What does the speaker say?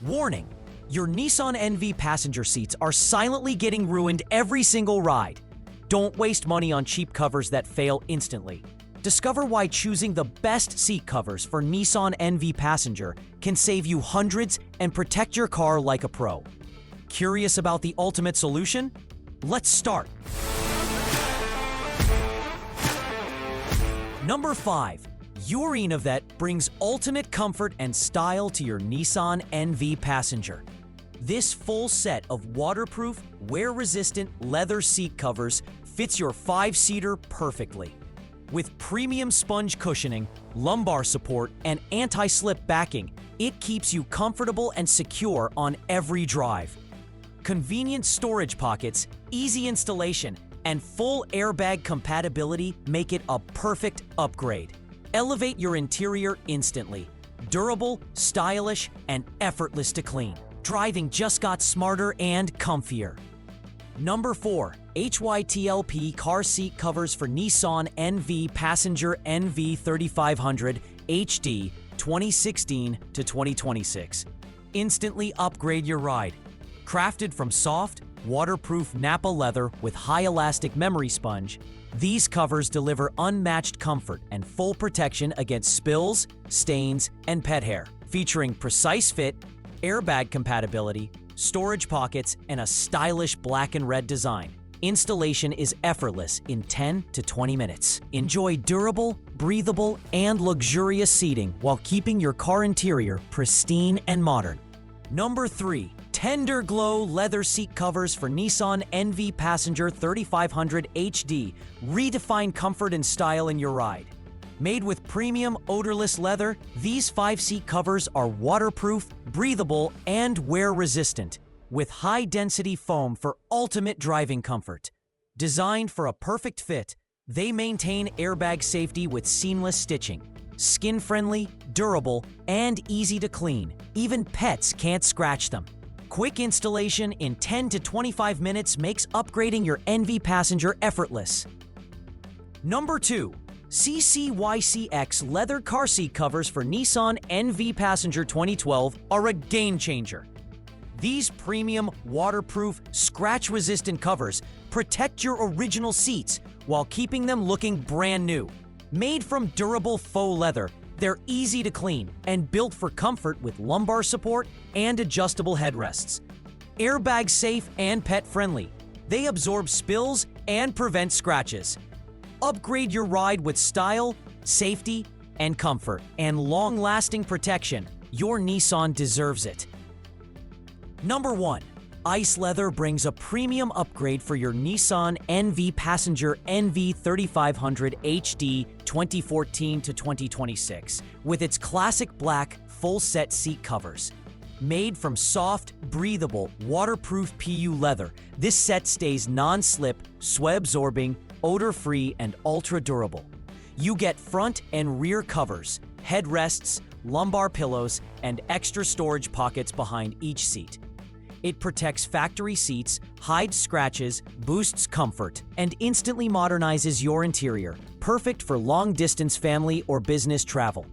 Warning: your Nissan NV Passenger seats are silently getting ruined every single ride. Don't waste money on cheap covers that fail instantly. Discover why choosing the best seat covers for Nissan NV Passenger can save you hundreds and protect your car like a pro. Curious about the ultimate solution? Let's start. Number 5. Urinavet brings ultimate comfort and style to your Nissan NV Passenger. This full set of waterproof, wear-resistant leather seat covers fits your 5-seater perfectly. With premium sponge cushioning, lumbar support, and anti-slip backing, it keeps you comfortable and secure on every drive. Convenient storage pockets, easy installation, and full airbag compatibility make it a perfect upgrade. Elevate your interior instantly. Durable, stylish, and effortless to clean. Driving just got smarter and comfier. Number 4. HYTLP car seat covers for Nissan NV Passenger NV 3500 HD 2016 to 2026. Instantly upgrade your ride. Crafted from soft, waterproof Nappa leather with high elastic memory sponge, these covers deliver unmatched comfort and full protection against spills, stains, and pet hair. Featuring precise fit, airbag compatibility, storage pockets, and a stylish black and red design. Installation is effortless in 10 to 20 minutes. Enjoy durable, breathable, and luxurious seating while keeping your car interior pristine and modern. Number 3. Tender Glow leather seat covers for Nissan NV Passenger 3500 HD redefine comfort and style in your ride. Made with premium, odorless leather, these 5-seat covers are waterproof, breathable, and wear-resistant, with high-density foam for ultimate driving comfort. Designed for a perfect fit, they maintain airbag safety with seamless stitching. Skin-friendly, durable, and easy to clean. Even pets can't scratch them. Quick installation in 10 to 25 minutes makes upgrading your NV Passenger effortless. Number 2. CCYCX leather car seat covers for Nissan NV Passenger 2012 are a game changer. These premium, waterproof, scratch-resistant covers protect your original seats while keeping them looking brand new. Made from durable faux leather, they're easy to clean and built for comfort with lumbar support and adjustable headrests. Airbag safe and pet-friendly, they absorb spills and prevent scratches. Upgrade your ride with style, safety, and comfort, and long-lasting protection. Your Nissan deserves it. Number 1. Ice Leather brings a premium upgrade for your Nissan NV Passenger NV 3500 HD 2014 to 2026 with its classic black full-set seat covers. Made from soft, breathable, waterproof PU leather, this set stays non-slip, sweat-absorbing, odor-free, and ultra-durable. You get front and rear covers, headrests, lumbar pillows, and extra storage pockets behind each seat. It protects factory seats, hides scratches, boosts comfort, and instantly modernizes your interior, perfect for long-distance family or business travel.